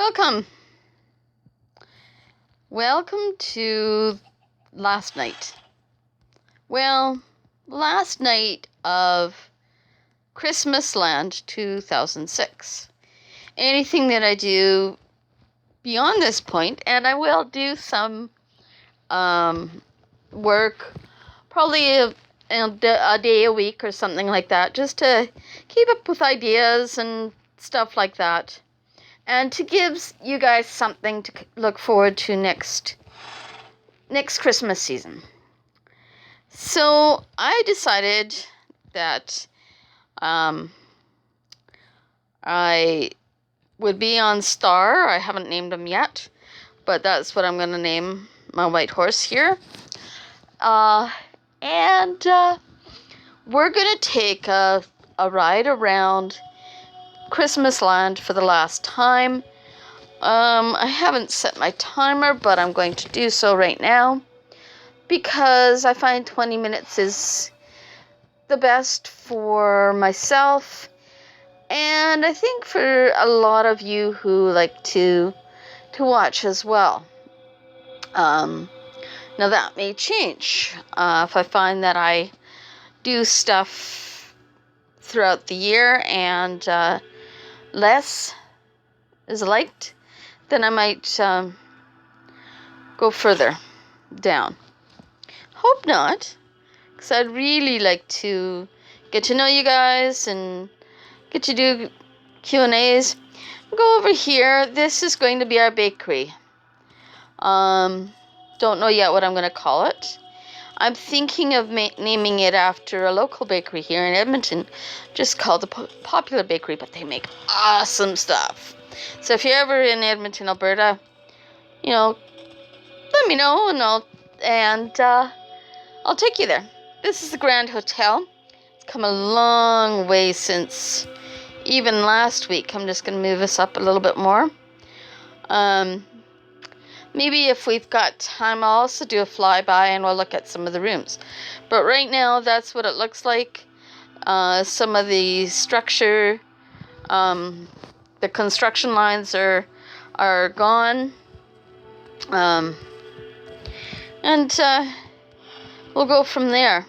Welcome. Welcome to last night. Well, last night of Christmasland 2006. Anything that I do beyond this point, and I will do some work, probably a day a week or something like that, just to keep up with ideas and stuff like that. And to give you guys something to look forward to next Christmas season. So I decided that I would be on Star. I haven't named him yet, but that's what I'm going to name my white horse here. And we're going to take a ride around Christmasland for the last time. I haven't set my timer, but I'm going to do so right now because I find 20 minutes is the best for myself, and I think for a lot of you who like to watch as well. Now that may change if I find that I do stuff throughout the year and less is liked, then I might go further down. Hope not, because I'd really like to get to know you guys and get to do Q&As. Go over here. This is going to be our bakery. Don't know yet what I'm going to call it. I'm thinking of naming it after a local bakery here in Edmonton, just called the Popular Bakery, but they make awesome stuff. So if you're ever in Edmonton, Alberta, let me know, and I'll take you there. This is the Grand Hotel. It's come a long way since even last week. I'm just going to move us up a little bit more. Maybe if we've got time, I'll also do a flyby and we'll look at some of the rooms. But right now, that's what it looks like. Some of the structure, the construction lines are gone. And we'll go from there.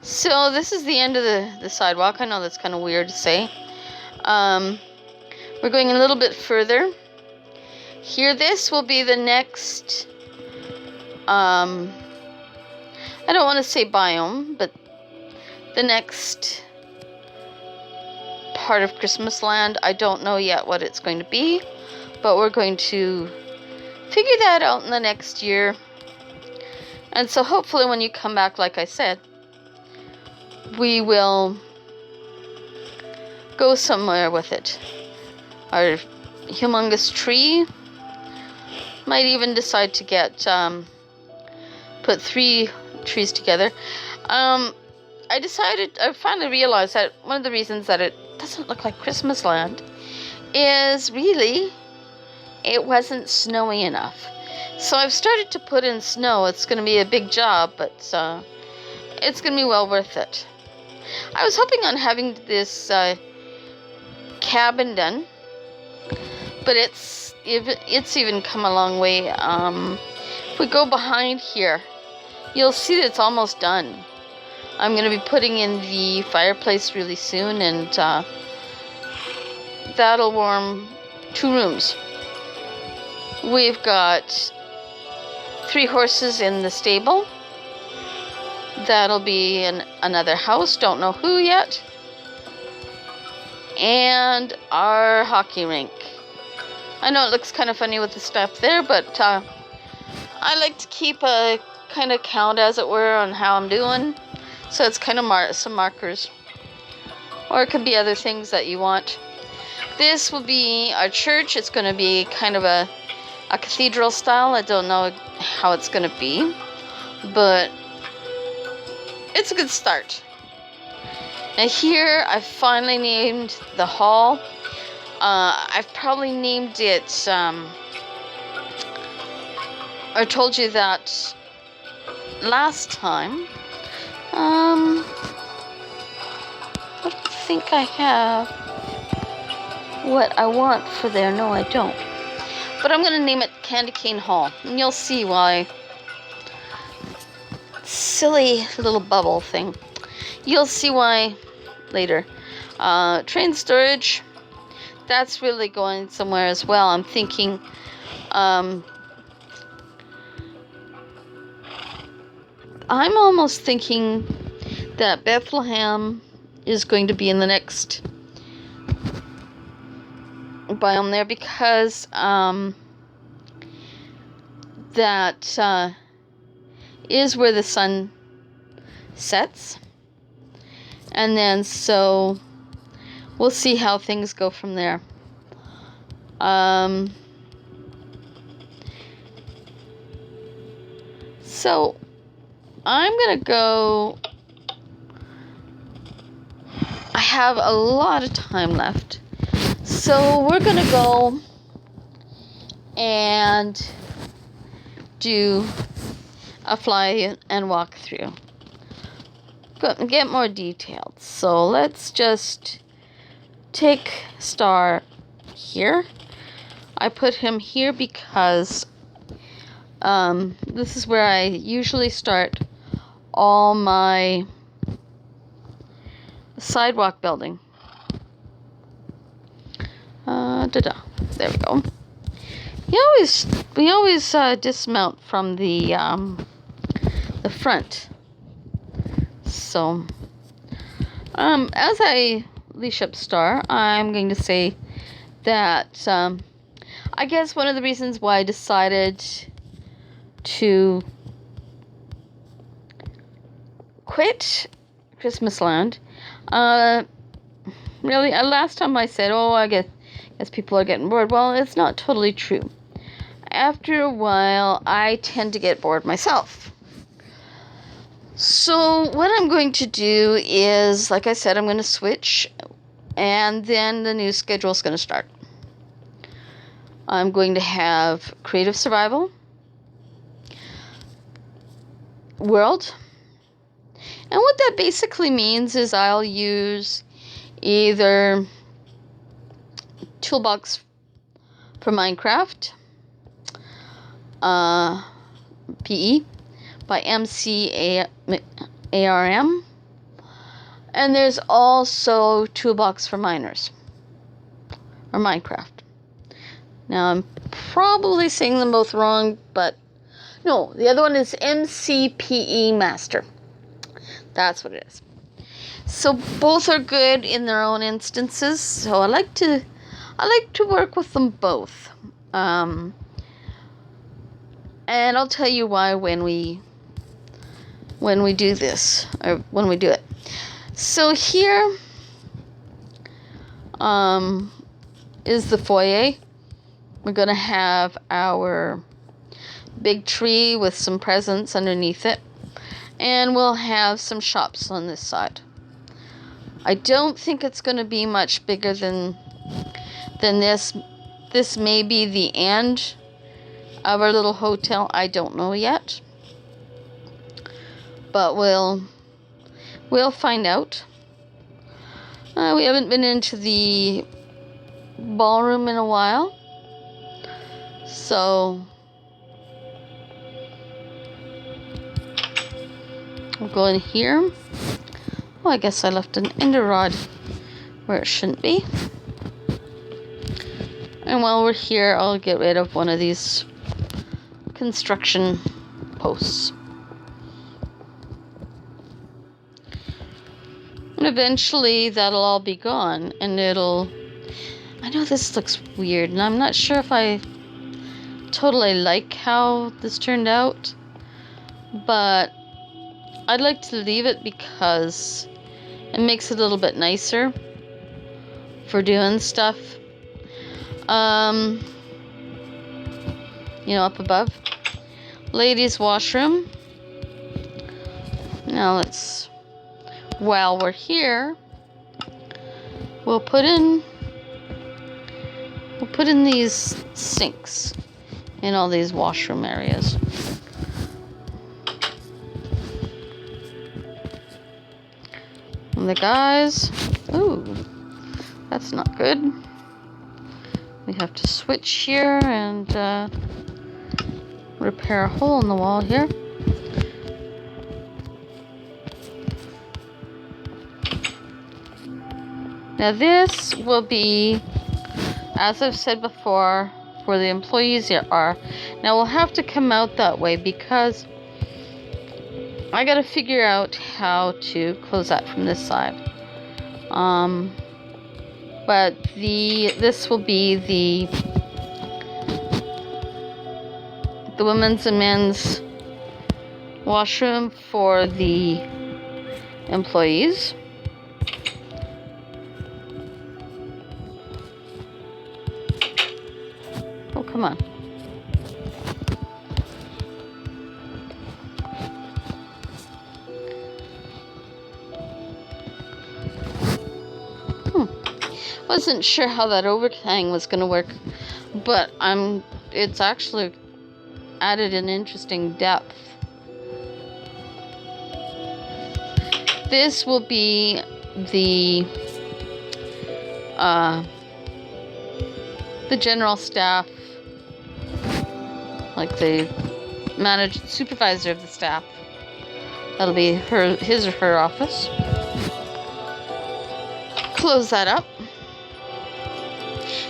So this is the end of the sidewalk. I know that's kind of weird to say. We're going a little bit further. Here, this will be the next, I don't want to say biome, but the next part of Christmasland. I don't know yet what it's going to be, but we're going to figure that out in the next year. And so hopefully when you come back, like I said, we will go somewhere with it. Our humongous tree. Might even decide to get put 3 trees together. I finally realized that one of the reasons that it doesn't look like Christmasland is really it wasn't snowy enough. So I've started to put in snow. It's going to be a big job, but it's going to be well worth it. I was hoping on having this cabin done, but it's even come a long way. If we go behind here, you'll see that it's almost done. I'm going to be putting in the fireplace really soon, and that'll warm 2 rooms. We've got 3 horses in the stable. That'll be another house, don't know who yet. And our hockey rink. I know it looks kind of funny with the stuff there, but I like to keep a kind of count, as it were, on how I'm doing. So it's kind of some markers. Or it could be other things that you want. This will be our church. It's going to be kind of a cathedral style. I don't know how it's going to be, but it's a good start. Now here, I finally named the hall. I've probably named it, I told you that last time. What do you think I have? what I want for there. No, I don't. But I'm going to name it Candy Cane Hall. And you'll see why. Silly little bubble thing. You'll see why later. Train storage. That's really going somewhere as well. I'm thinking... I'm almost thinking that Bethlehem is going to be in the next biome there, because that is where the sun sets. And then so we'll see how things go from there. So I'm gonna go. I have a lot of time left, so we're gonna go and do a fly and walk through. Get more detailed. So let's just take Star here. I put him here because this is where I usually start all my sidewalk building. There we go. We always dismount from the front. So as I leash up Star, I'm going to say that I guess one of the reasons why I decided to quit Christmasland, really, last time I said, oh, I guess people are getting bored. Well, it's not totally true. After a while, I tend to get bored myself. So what I'm going to do is, like I said, I'm going to switch, and then the new schedule is going to start. I'm going to have Creative Survival, World, and what that basically means is I'll use either Toolbox for Minecraft, PE by MCARM, and there's also Toolbox for Miners, or Minecraft. Now I'm probably saying them both wrong, but no, the other one is MCPE Master. That's what it is. So both are good in their own instances. So I like to work with them both. And I'll tell you why when we do this, or when we do it. So here is the foyer. We're going to have our big tree with some presents underneath it. And we'll have some shops on this side. I don't think it's going to be much bigger than this. This may be the end of our little hotel. I don't know yet. But we'll find out. We haven't been into the ballroom in a while. So we'll go in here. Oh, I guess I left an ender rod where it shouldn't be. And while we're here, I'll get rid of one of these construction posts. And eventually that'll all be gone, and I know this looks weird, and I'm not sure if I totally like how this turned out, but I'd like to leave it because it makes it a little bit nicer for doing stuff. Up above. Ladies' washroom. Now while we're here, we'll put in these sinks in all these washroom areas. And the guys, ooh, that's not good. We have to switch here and repair a hole in the wall here. Now this will be, as I've said before, where the employees are. Now we'll have to come out that way because I gotta figure out how to close that from this side. But this will be the women's and men's washroom for the employees. Oh, come on. Wasn't sure how that overhang was going to work, but it's actually added an interesting depth. This will be the general staff, like the supervisor of the staff. That'll be his or her office. Close that up.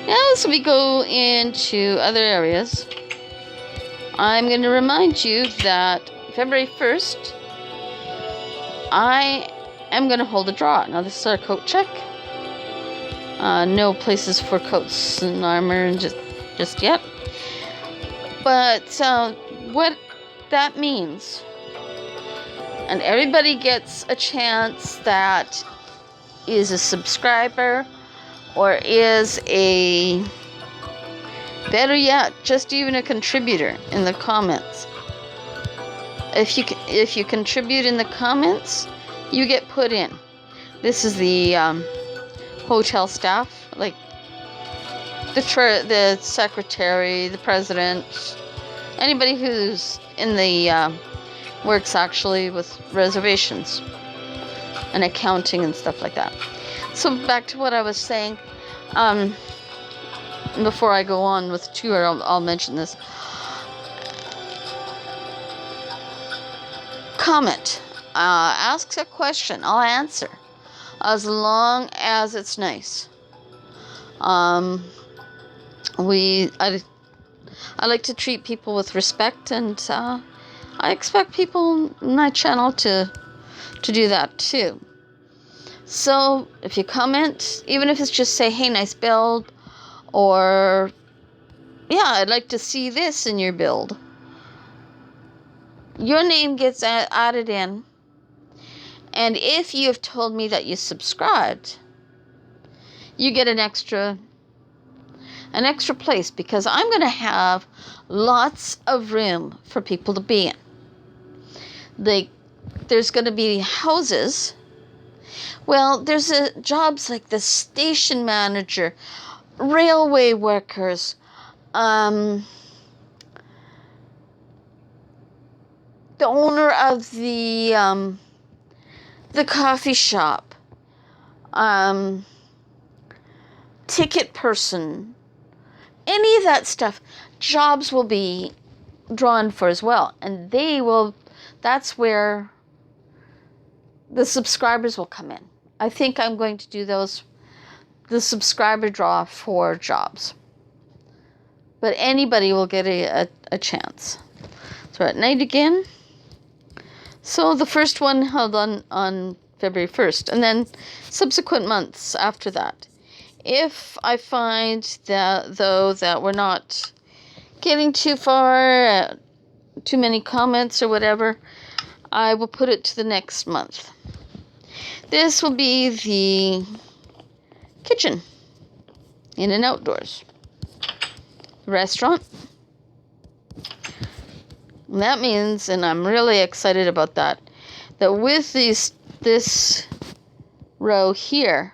Now, as we go into other areas, I'm going to remind you that February 1st, I am going to hold a draw. Now, this is our coat check. No places for coats and armor and just yet. But what that means, and everybody gets a chance that is a subscriber or is better yet, just even a contributor in the comments. If you contribute in the comments, you get put in. This is the hotel staff, like the secretary, the president, anybody who's in the works actually with reservations and accounting and stuff like that. So back to what I was saying. Before I go on with tour, I'll mention this. Comment. Ask a question. I'll answer, as long as it's nice. I like to treat people with respect, and I expect people in my channel to do that too. So if you comment, even if it's just say, hey, nice build, or yeah, I'd like to see this in your build, your name gets added in. And if you have told me that you subscribed, you get an extra place, because I'm going to have lots of room for people to be in. There's going to be houses. Well, there's jobs like the station manager, railway workers, the owner of the coffee shop, ticket person, any of that stuff, jobs will be drawn for as well. And that's where the subscribers will come in. I think I'm going to do the subscriber draw for jobs. But anybody will get a chance. So at night again. So the first one held on February 1st, and then subsequent months after that. If I find that we're not getting too far, too many comments or whatever, I will put it to the next month. This will be the kitchen, in and outdoors. Restaurant. And that means, and I'm really excited about that with this row here,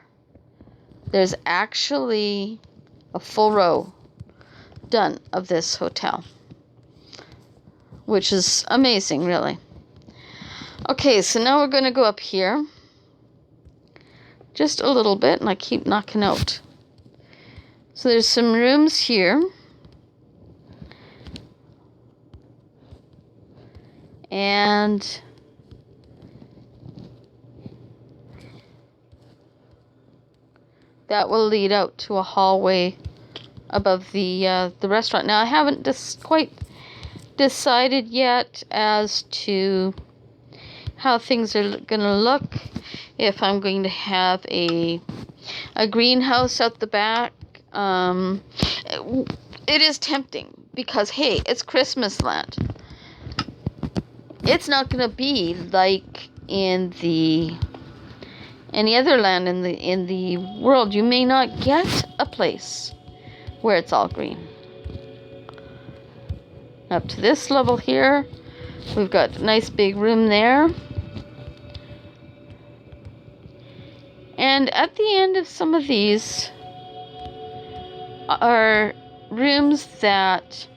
there's actually a full row done of this hotel, which is amazing, really. Okay, so now we're going to go up here just a little bit, and I keep knocking out So there's some rooms here. And that will lead out to a hallway above the restaurant. Now I haven't quite decided yet as to how things are gonna look. If I'm going to have a greenhouse out the back. It is tempting because hey, it's Christmas land. It's not gonna be like in any other land in the world. You may not get a place where it's all green. Up to this level here, we've got a nice big room there. And at the end of some of these are rooms that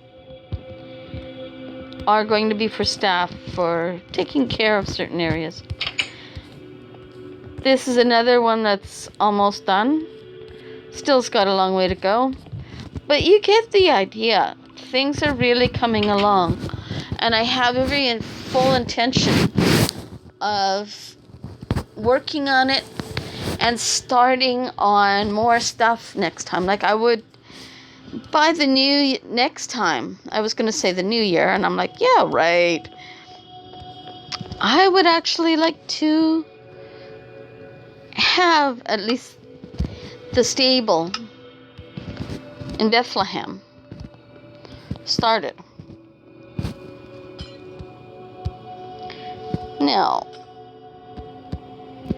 are going to be for staff for taking care of certain areas. This is another one that's almost done. Still's got a long way to go. But you get the idea. Things are really coming along. And I have every full intention of working on it and starting on more stuff next time. Like I would by the next time. I was going to say the new year. And I'm like, yeah, right. I would actually like to have at least the stable in Bethlehem started. Now,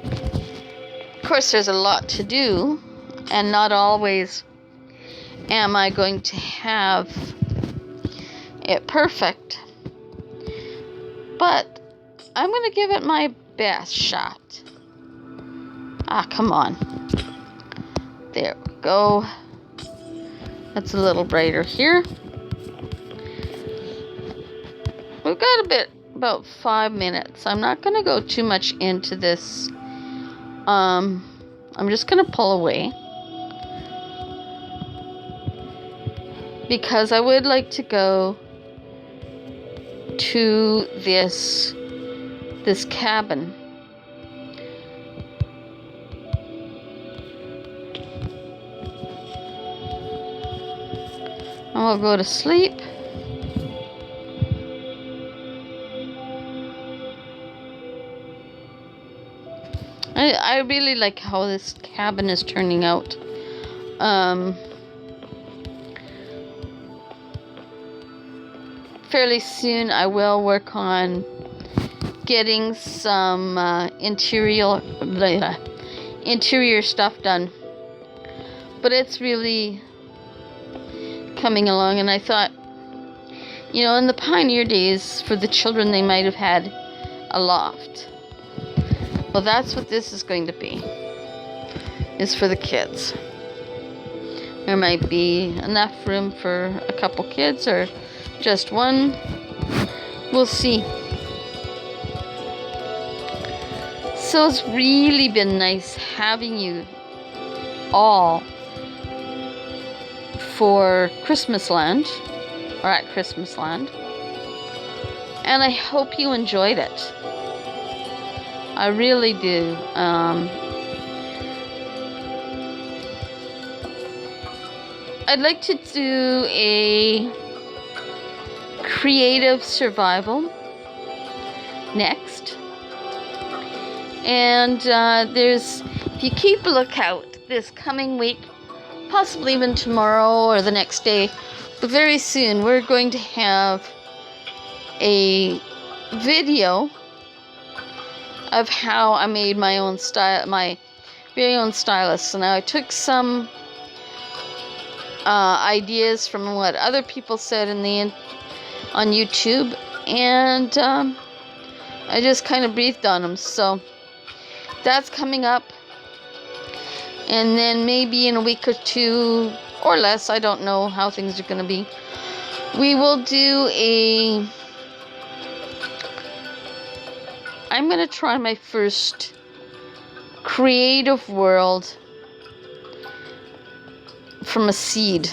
of course, there's a lot to do, and not always am I going to have it perfect, but I'm going to give it my best shot. Ah, come on. There we go. That's a little brighter here. We've got about 5 minutes. I'm not going to go too much into this. I'm just going to pull away, because I would like to go to this cabin. And we'll go to sleep. I really like how this cabin is turning out. Fairly soon I will work on getting some interior stuff done. But it's really coming along, and I thought, in the pioneer days, for the children, they might have had a loft. Well, that's what this is going to be. Is for the kids. There might be enough room for a couple kids or just one. We'll see. So it's really been nice having you all for Christmasland, or at Christmasland, and I hope you enjoyed it. I really do. I'd like to do a creative survival next, and if you keep a lookout this coming week, possibly even tomorrow or the next day, but very soon we're going to have a video of how I made my own style, my very own stylus. So now I took some ideas from what other people said on YouTube, and I just kind of breathed on them. So that's coming up. And then maybe in a week or two or less, I don't know how things are going to be, we will do I'm going to try my first creative world from a seed.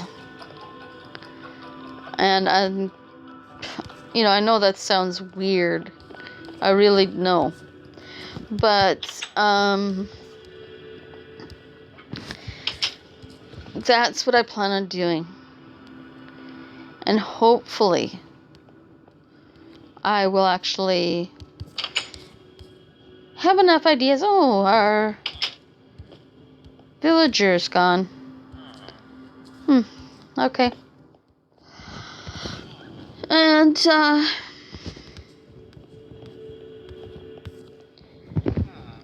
And I know that sounds weird. I really know. But that's what I plan on doing. And hopefully I will actually have enough ideas. Oh, our villager's gone. Okay. And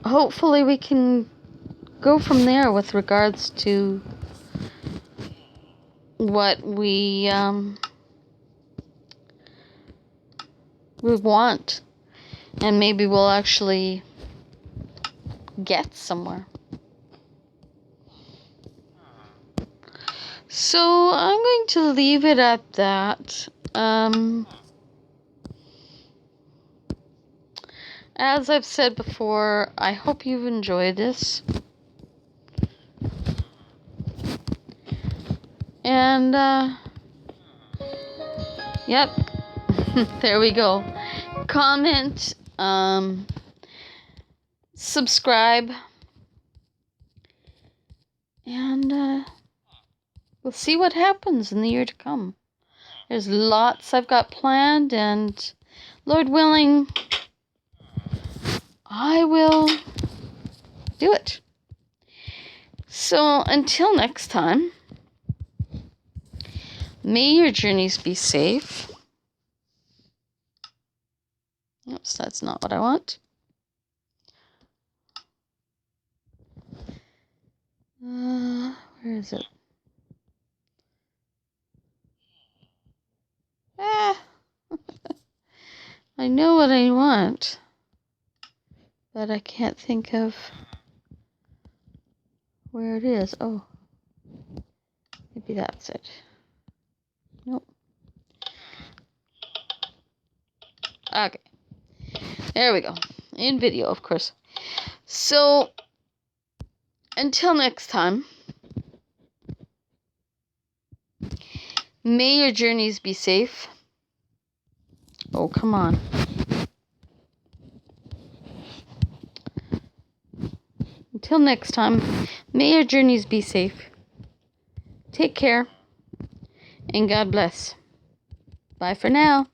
hopefully we can go from there with regards to what we want, and maybe we'll actually get somewhere. So I'm going to leave it at that. As I've said before, I hope you've enjoyed this. And, yep, there we go. Comment, subscribe, and we'll see what happens in the year to come. There's lots I've got planned, and Lord willing, I will do it. So until next time, may your journeys be safe. Oops, that's not what I want. Where is it? I know what I want, but I can't think of where it is. Oh, maybe that's it. Nope. Okay. There we go. In video, of course. So, until next time, may your journeys be safe. Oh, come on. Until next time, may your journeys be safe. Take care, and God bless. Bye for now.